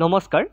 নমস্কাৰ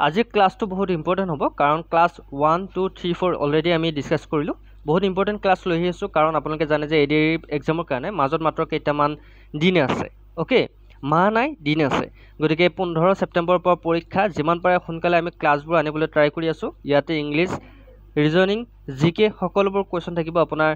আজি ক্লাছটো বহুত ইম্পৰ্টেণ্ট হ'ব কাৰণ ক্লাছ 1 2 3 4 অলৰেডি আমি ডিসকাস কৰিলোঁ বহুত ইম্পৰ্টেণ্ট ক্লাছ লৈ আহিছোঁ কাৰণ আপোনালোকে জানে যে এডিআৰ এক্সামৰ কাৰণে মাজত মাত্ৰ কেইটামান দিন আছে ওকে মাহ নাই দিন আছে গতিকে 15 ছেপ্টেম্বৰৰ পৰা পৰীক্ষা যিমান পাৰে সোনকালে আমি ক্লাছবোৰ আনিবলৈ ট্ৰাই কৰি আছোঁ ইয়াতে ইংলিছ ৰিজনিং জিকে সকলোবোৰ কোৱেশ্চন থাকিব আপোনাৰ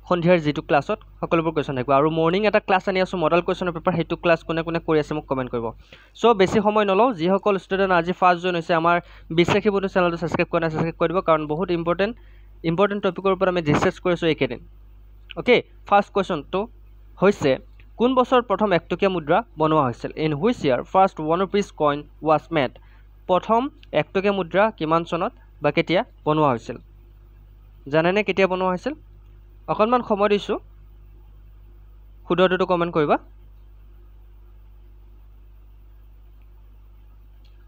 সন্ধিয়াৰ যেটো ক্লাছত সকলোবোৰ কোৱেশ্চন থাকিব আৰু মৰ্নিং এটা ক্লাছ আনি আছো মডেল কোৱেশ্চনৰ পেপাৰ হেতু ক্লাছ কোনে কোনে কৰি আছে মোক কমেন্ট কৰিব সো বেছি সময় নলও যি সকল ষ্টুডেন্ট আজি ফাৰ্স্ট জয়েন হৈছে আমাৰ বিশ্বাসী বন্ধু চেনেলটো সাবস্ক্ৰাইব কৰা সাবস্ক্ৰাইব কৰি দিব কাৰণ বহুত ইম্পৰ্টেন্ট টপিকৰ ওপৰত আমি ডিসকাস কৰিছো এইকেদিন ওকে ফাৰ্স্ট কোৱেশ্চন তো হৈছে কোন বছৰ প্ৰথম একটকীয়া মুদ্ৰা বনোৱা হৈছিল in which year first 1 rupees coin was made প্ৰথম একটকীয়া মুদ্ৰা কিমান চনত বা কেতিয়া বনোৱা হৈছিল জানেনে কেতিয়া বনোৱা হৈছিল অকনমান সময় দিছো খুদৰটো কমেন্ট কৰিবা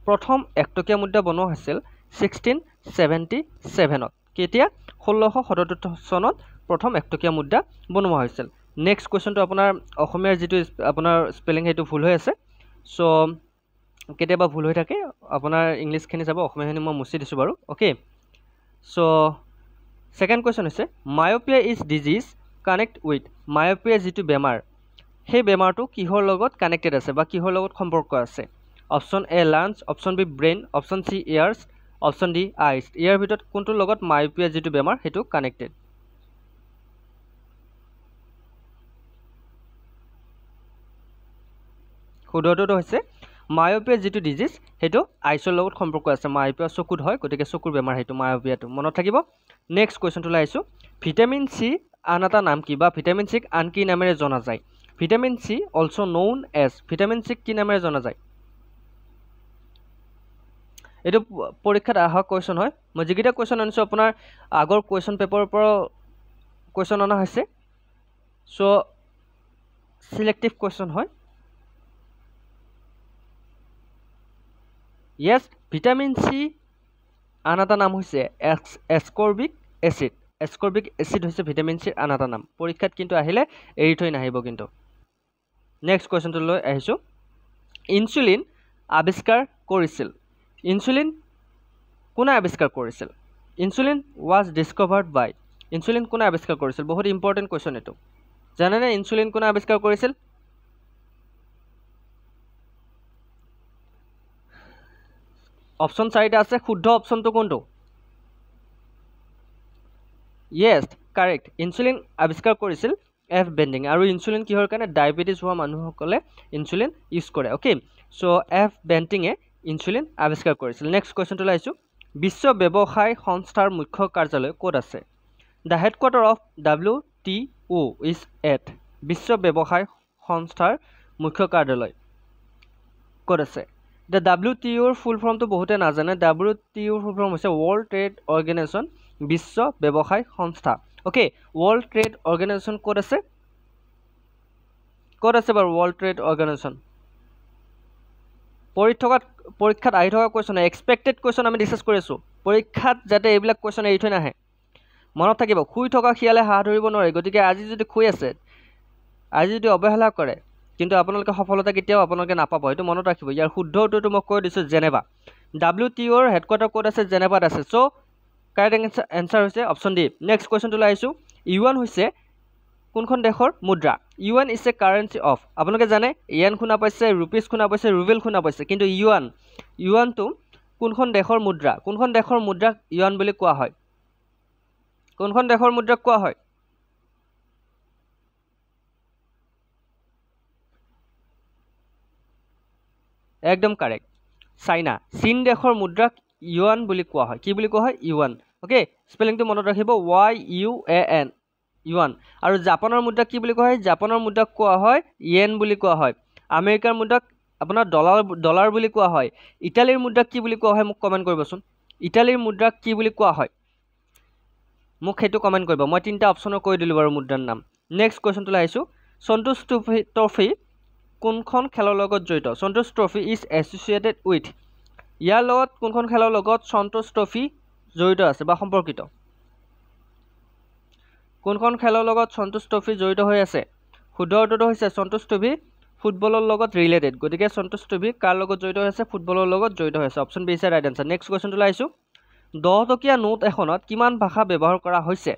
প্ৰথম একটকীয়া মুদ্ৰা বনোৱা হৈছিল 1677 ত কেতিয়া 1677 চনত প্ৰথম একটকীয়া মুদ্ৰা বনোৱা হৈছিল নেক্সট কোৱেশ্চনটো আপোনাৰ অসমীয়াৰ যেটো আপোনাৰ স্পেলিং হেতু ভুল হৈ আছে সো কেতিয়াবা ভুল হৈ থাকে আপোনাৰ ইংলিশ খিনি যাব অসমীয়াখিনি মই মুছি দিছো বাৰু ওকে সো সেকেন্ড কোৱেশ্চন হৈছে myopia is disease connect with myopia যেটো বেমাৰ সেই বেমাৰটো কিহৰ লগত কানেক্টেড আছে বা কিহৰ লগত সম্পৰ্ক আছে option A lunch option B brain option C years option D eyes ইয়াৰ ভিতৰত কোনটো লগত মায়োপিয়া যেটো বেমাৰ হেতু কানেক্টেড খুদৰটো হৈছে মায়োপিয়া যেটো ডিজিজ হেতু আইছৰ লগত সম্পৰ্ক আছে মায়োপিয়া চকুত হয় গতিকে চকুৰ বেমাৰ হেতু মায়োপিয়াটো মনত থাকিব নেক্সট কোৱেশ্চনটো লাইছো ভিটামিন সি আনটা নাম কি বা ভিটামিন সি আন কি নামেৰে জনা যায় ভিটামিন সি অলসো নোন এজ ভিটামিন সি কি নামেৰে জনা যায় এটো পৰীক্ষাত আহা কোৱেশ্চন হয় মই যিকিটা কোৱেশ্চন আনিছো আপোনাৰ আগৰ কোৱেশ্চন পেপাৰৰ পৰা কোৱেশ্চন আনা হৈছে সো সিলেক্টিভ কোৱেশ্চন হয় yes ভিটামিন সি আনটা নাম হৈছে এসকৰ্বিক এসিড হৈছে ভিটামিন সি আনটা নাম পৰীক্ষাত কিন্তু আহিলে এৰি থৈ নাহিব কিন্তু নেক্সট কোৱেশ্চনটো লৈ আহিছো ইনসুলিন আৱিষ্কাৰ কৰিছিল ইনসুলিন কোনে আৱিষ্কাৰ কৰিছিল insulin was discovered by insulin কোনে আৱিষ্কাৰ কৰিছিল বহুত ইম্পৰ্টেন্ট কোৱেশ্চন এটো জানেনে ইনসুলিন কোনে আৱিষ্কাৰ কৰিছিল অপশন 4টা আছে শুদ্ধ অপশনটো কোনটো yes correct ইনসুলিন আৱিষ্কাৰ কৰিছিল এফ বেন্ডিং আৰু ইনসুলিন কিহৰ কাৰণে ডায়াবেটিস হোৱা মানুহসকলে ইনসুলিন ইউজ কৰে ওকে সো এফ বেন্ডিংয়ে ইনসুলিন আৱিষ্কাৰ কৰিছিল নেক্সট কোৱেশ্চনটো লাইছো বিশ্ব ব্যৱসায় সংস্থাৰ মুখ্য কাৰ্যালয় ক'ত আছে the headquarter of WTO is at বিশ্ব ব্যৱসায় সংস্থাৰ মুখ্য কাৰ্যালয় ক'ত আছে The WTO ৰ ফুল ফৰ্মটো বহুতে নাজানে WTO ৰ ফুল ফৰ্ম হৈছে World Trade Organization বিশ্ব ব্যৱসায় সংস্থা ওকে World Trade Organization ক'ত আছে বাৰু World Trade Organization পৰীক্ষাত আহি থকা কোৱেশ্চন এক্সপেক্টেড কোৱেশ্চন আমি ডিসকাস কৰি আছো পৰীক্ষাত যাতে এইবিলাক কোৱেশ্চন এৰি থৈ নাহে মনত থাকিব খুই থকা খিয়ালে হাত ধৰিব নোৱাৰে গতিকে আজি যদি খুই আছে আজি যদি অৱহেলা কৰে কিন্তু আপোনালোকে সফলতা কেতিয়াও আপোনালোকে নাপাব এটো মনত ৰাখিব ইয়াৰ শুদ্ধ উত্তৰটো মই কৈ দিছো জেনেভা WTO ৰ হেডকোৱাৰ্টাৰ ক'ত আছে জেনেভাত আছে সো কাৰেক্ট আনসাৰ হৈছে অপশন ডি নেক্সট কোৱেশ্চনটো লাইছো ইউয়ান হৈছে কোনখন দেশৰ মুদ্ৰা yuan is a currency of আপোনালোকে জানে ইয়েন খুনা পাইছে ৰুপিস খুনা পাইছে ৰুবেল খুনা পাইছে কিন্তু ইউয়ানটো কোনখন দেশৰ মুদ্ৰা ইউয়ান বুলি কোৱা হয় কোনখন দেশৰ মুদ্ৰাক কোৱা হয় একদম কাৰেক্ট চাইনা চীন দেশৰ মুদ্ৰাক ইউয়ান বুলি কোৱা হয় কি বুলি কোৱা হয় ইউয়ান ওকে স্পেলিংটো মনত ৰাখিব YUAN ইউয়ান আৰু জাপানৰ মুদ্ৰাক কি বুলি কোৱা হয় জাপানৰ মুদ্ৰাক কোৱা হয় ইয়েন বুলি কোৱা হয় আমেৰিকাৰ মুদ্ৰাক আপোনাৰ ডলাৰ বুলি কোৱা হয় ইটালীৰ মুদ্ৰাক কি বুলি কোৱা হয় মোক কমেন্ট কৰিবচোন ইটালীৰ মুদ্ৰাক কি বুলি কোৱা হয় মোক হেতু কমেন্ট কৰিব মই তিনটা অপচনৰ কৈ দিলো বাৰু মুদ্ৰাৰ নাম নেক্সট কোৱেশ্চনটো লাইছো সন্তোষ ট্ৰফি কোনখন খেলৰ লগত জড়িত সন্তোষ ট্ৰফি ইজ এছ'চিয়েটেড উইথ ইয়াৰ লগত কোনখন খেলৰ লগত সন্তোষ ট্ৰফি জড়িত আছে বা সম্পৰ্কিত কোনখন খেলৰ লগত সন্তোষ ট্ৰফি জড়িত হৈ আছে শুদ্ধ উত্তৰটো হৈছে সন্তোষ ট্ৰফি ফুটবলৰ লগত ৰিলেটেড গতিকে সন্তোষ ট্ৰফি কাৰ লগত জড়িত হৈছে ফুটবলৰ লগত জড়িত হৈছে option B is right answer next কোৱেশ্চনটো লাইছো 10 টকীয়া নোট এখনত কিমান ভাষা ব্যৱহাৰ কৰা হৈছে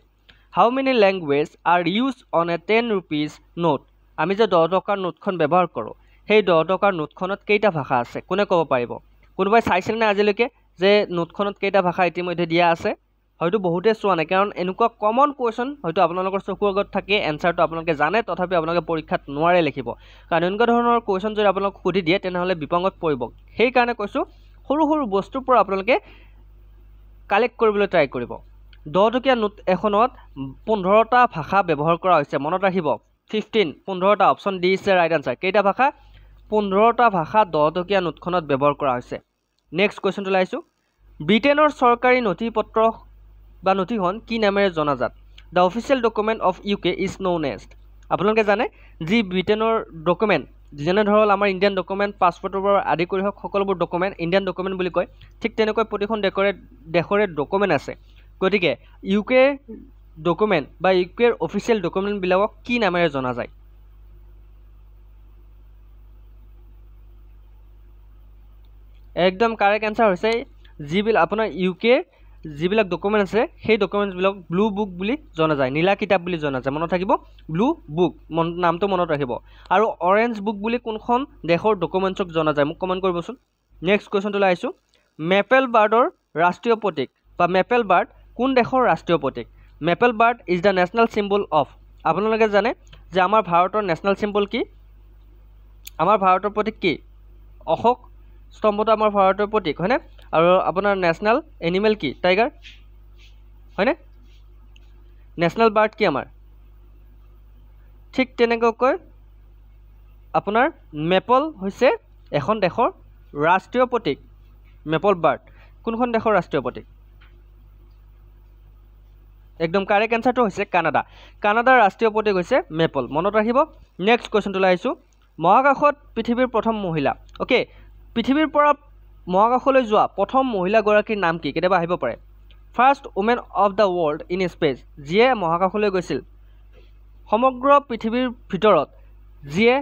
how many language are used on a 10 rupees note আমি যে 10 টকাৰ নোটখন ব্যৱহাৰ কৰোঁ সেই 10 টকাৰ নোটখনত কেইটা ভাষা আছে কোনে ক'ব পাৰিব কোনোবাই চাইছিল নে আজিলৈকে যে নোটখনত কেইটা ভাষা ইতিমধ্যে দিয়া আছে হয়তো বহুতে চোৱা নাই কাৰণ এনেকুৱা কমন কোৱেশ্চন হয়তো আপোনালোকৰ চকুৰ আগত থাকে এনসাৰটো আপোনালোকে জানে তথাপি আপোনালোকে পৰীক্ষাত নোৱাৰে লিখিব কাৰণ এনেকুৱা ধৰণৰ কোৱেশ্চন যদি আপোনালোক সুধি দিয়ে তেনেহলে বিপংগত পৰিব সেই কাৰণে কৈছো সৰু সৰু বস্তুৰ পৰা আপোনালোকে কালেক্ট কৰিবলৈ ট্ৰাই কৰিব 10 টকীয়া নোট এখনত 15টা ভাষা ব্যৱহাৰ কৰা হৈছে মনত ৰাখিব 15টা option D is right answer কেইটা ভাষা 15টা ভাষা 10 টকীয়া নোটখনত ব্যৱহাৰ কৰা হৈছে নেক্সট কোৱেশ্চনটো লাইছো ব্ৰিটেনৰ চৰকাৰী নথিপত্ৰ বা নথিখন কি নামেৰে জনাজাত the official document of UK is known as আপোনালোকে জানে যি ব্ৰিটেনৰ ডকুমেণ্ট যেনে ধৰক আমাৰ ইণ্ডিয়ান ডকুমেণ্ট পাছপৰ্টৰ পৰা আদি কৰি হওক সকলোবোৰ ডকুমেণ্ট ইণ্ডিয়ান ডকুমেণ্ট বুলি কয় ঠিক তেনেকৈ প্ৰতিখন দেশৰে ডকুমেণ্ট আছে গতিকে ইউকে ডকুমেণ্ট বা ইউকেৰ অফিচিয়েল ডকুমেণ্টবিলাকক কি নামেৰে জনা যায় একদম কাৰেক্ট আনসাৰ হৈছে যিবিলাক আপোনাৰ ইউকে যিবিলাক ডকুমেণ্ট আছে সেই ডকুমেণ্টছবিলাক ব্লু বুক বুলি জনা যায় নীলা কিতাপ বুলি জনা যায় মনত থাকিব ব্লু বুক নামটো মনত ৰাখিব আৰু অৰেঞ্জ বুক বুলি কোনখন দেশৰ ডকুমেণ্টছক জনা যায় মোক কমেণ্ট কৰিবচোন নেক্সট কুৱেশ্যনটো লাইছো মেপল বাৰ্ডৰ ৰাষ্ট্ৰীয় প্ৰতীক বা মেপল বাৰ্ড কোন দেশৰ ৰাষ্ট্ৰীয় প্ৰতীক maple bird is the national symbol of আপোনালোকে জানে যে আমাৰ ভাৰতৰ নেশ্যনেল চিম্বল কি আমাৰ ভাৰতৰ প্ৰতীক কি অশোক স্তম্ভটো আমাৰ ভাৰতৰ প্ৰতীক হয়নে আৰু আপোনাৰ নেশ্যনেল এনিমেল কি টাইগাৰ হয়নে নেশ্যনেল বাৰ্ড কি আমাৰ ঠিক তেনেকৈ আপোনাৰ মেপল হৈছে এখন দেশৰ ৰাষ্ট্ৰীয় প্ৰতীক মেপল বাৰ্ড কোনখন দেশৰ ৰাষ্ট্ৰীয় প্ৰতীক একদম কাৰেক্ট আনসাৰটো হৈছে কানাডা কানাডাৰ ৰাষ্ট্ৰীয় প্ৰতীক হৈছে মেপল মনত ৰাখিব নেক্সট কুৱেশ্যনটো লাইছো মহাকাশত পৃথিৱীৰ প্ৰথম মহিলা ওকে পৃথিৱীৰ পৰা মহাকাশলৈ যোৱা প্ৰথম মহিলাগৰাকীৰ নাম কি কেতিয়াবা আহিব পাৰে first women of the world in space যিয়ে মহাকাশলৈ গৈছিল সমগ্ৰ পৃথিৱীৰ ভিতৰত যিয়ে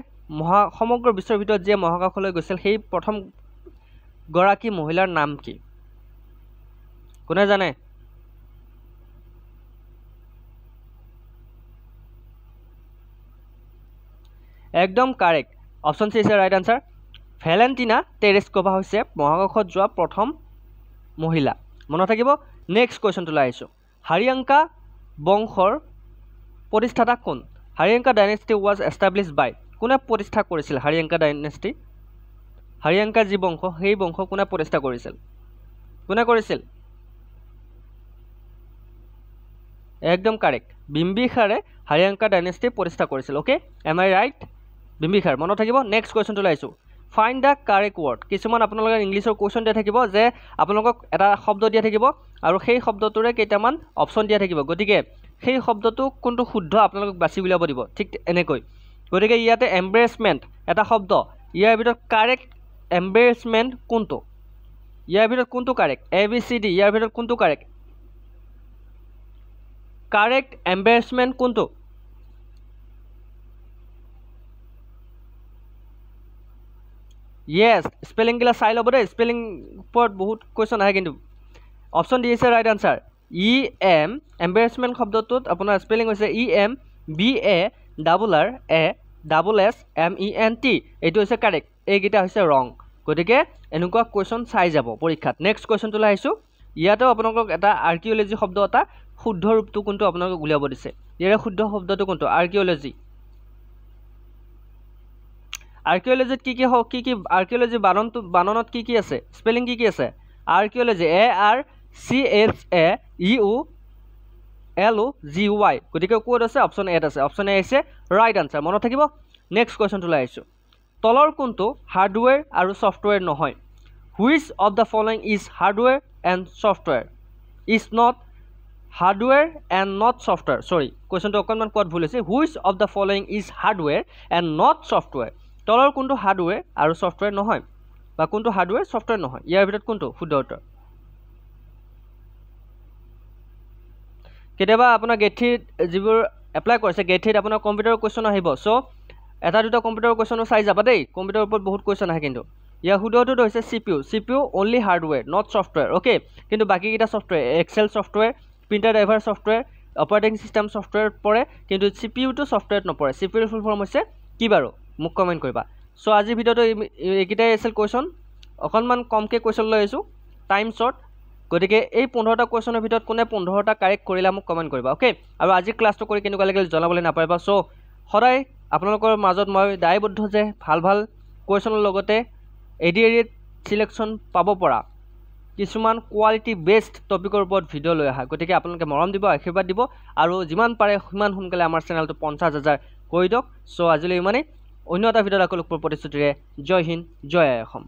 সমগ্ৰ বিশ্বৰ ভিতৰত যিয়ে মহাকাশলৈ গৈছিল সেই প্ৰথম গৰাকী মহিলাৰ নাম কি কোনে জানে একদম correct option C is right answer Valentina Tereshkova হৈছে মহাকাশত যোৱা প্ৰথম মহিলা মনত থাকিব নেক্সট কুৱেশ্যনটো লাইছো হাৰিয়াংকা বংশৰ প্ৰতিষ্ঠাতা কোন হাৰিয়াংকা ডাইনেষ্টি ৱাজ এষ্টাব্লিছড বাই কোনে প্ৰতিষ্ঠা কৰিছিল হাৰিয়াংকা ডাইনেষ্টি হাৰিয়াংকা যি বংশ সেই বংশ কোনে প্ৰতিষ্ঠা কৰিছিল কোনে কৰিছিল একদম কাৰেক্ট বিম্বিসাৰে হাৰিয়াংকা ডাইনেষ্টি প্ৰতিষ্ঠা কৰিছিল okay am I right Bimbisara মনত থাকিব নেক্সট কুৱেশ্যনটো লাইছো ফাইণ্ড দ্য কাৰেক্ট ৱৰ্ড কিছুমান আপোনালোকে ইংলিছৰ কুৱেশ্যন দিয়া থাকিব যে আপোনালোকক এটা শব্দ দিয়া থাকিব আৰু সেই শব্দটোৰে কেইটামান অপশ্যন দিয়া থাকিব গতিকে সেই শব্দটো কোনটো শুদ্ধ আপোনালোকক বাছি উলিয়াব দিব ঠিক এনেকৈ গতিকে ইয়াতে এম্বেৰেছমেণ্ট এটা শব্দ ইয়াৰ ভিতৰত কাৰেক্ট এম্বেৰেছমেণ্ট কোনটো ইয়াৰ ভিতৰত কোনটো correct A B C D ইয়াৰ ভিতৰত কোনটো কাৰেক্ট কাৰেক্ট এম্বেৰেছমেণ্ট কোনটো yes spelling gila sai lobo de spelling pot bahut question ahe kintu option d is right answer e m embarrassment শব্দটোত আপোনাৰ স্পেলিং হৈছে e m b a double r a double s m e n t এইটো হৈছে correct এই গিটা হৈছে ৰং গতিকে এনেকুৱা কোৱেশ্চন চাই যাব পৰীক্ষাত নেক্সট কোৱেশ্চনটো লাইছো ইয়াতেও আপোনালোকক এটা আৰ্কিওলজি শব্দ এটা শুদ্ধ ৰূপটো কোনটো আপোনালোকক উলিয়াব দিছে ইয়াৰ শুদ্ধ শব্দটো কোনটো আৰ্কিওলজি আৰ্কিওলজিত কি আৰ্কিওলজি বাননত কি আছে স্পেলিং কি আছে আৰ্কিওলজি এ আৰ চি এইচ এ ই উ এল ও জি ৱাই গতিকে কোড আছে অপশ্যন এ আছে অপশ্যন এ আছে ৰাইট আনসাৰ মনত থাকিব নেক্সট কুৱেশ্যনটো লাইছো তলৰ কোনটো হাৰ্ডৱেৰ আৰু সফটৱেৰ নহয় which of the following is hardware and software is not hardware and not software সৰি কুৱেশ্যনটো অকণমান কোৱাত ভুল হৈছে which of the following is hardware and not software তলৰ কোনটো হাৰ্ডৱেৰ আৰু সফটৱেৰ নহয় বা কোনটো হাৰ্ডৱেৰ সফটৱেৰ নহয় ইয়াৰ ভিতৰত কোনটো শুদ্ধ উত্তৰ কেতিয়াবা আপোনাৰ গেট থ্ৰীত যিবোৰ এপ্লাই কৰিছে গেট থ্ৰীত আপোনাৰ কম্পিউটাৰ কুৱেশ্যন আহিব চ' এটা দুটা কম্পিউটাৰ কুৱেশ্যনো চাই যাবা দেই, কম্পিউটাৰৰ ওপৰত বহুত কুৱেশ্যন আহে কিন্তু। ইয়াৰ শুদ্ধটোত হৈছে CPU only hardware not software, okay. কিন্তু বাকীকেইটা software, excel software, printer driver software, operating system ছফ্টৱেৰত পৰে, কিন্তু CPUটো ছফ্টৱেৰত নপৰে। CPUৰ ফুল ফৰ্ম হৈছে কি বাৰু? মোক কমেণ্ট কৰিবা। চ' আজিৰ ভিডিঅ'টো এইকেইটাই আছিল কুৱেশ্যন, অকণমান কমকৈ কুৱেশ্যন লৈ আহিছোঁ, টাইম শ্বৰ্ট। গতিকে এই 15টা কুৱেশ্যনৰ ভিতৰত কোনে 15টা কাৰেক্ট কৰিলে মোক কমেণ্ট কৰিবা, অ'কে। আৰু আজি ক্লাছটো কৰি কেনেকুৱা লাগিল জনাবলৈ নাপাৰিবা। চ' সদায় আপোনালোকৰ মাজত মই দায়বদ্ধ যে ভাল ভাল কুৱেশ্যনৰ লগতে ADAR চিলেকশ্যন পাব পৰা কিছুমান কোৱালিটি বেষ্ট টপিকৰ ওপৰত ভিডিঅ' লৈ আহা। গতিকে আপোনালোকে মৰম দিব, আশীৰ্বাদ দিব, আৰু যিমান পাৰে সিমান সোনকালে আমাৰ চেনেলটো 50,000 কৰি দিয়ক। চ' আজিলৈ ইমানেই। অন্য এটা ভিডিঅ'ত আকৌ লগ পোৱাৰ প্ৰতিশ্ৰুতিৰে জয় হিন্দ, জয় আই অসম।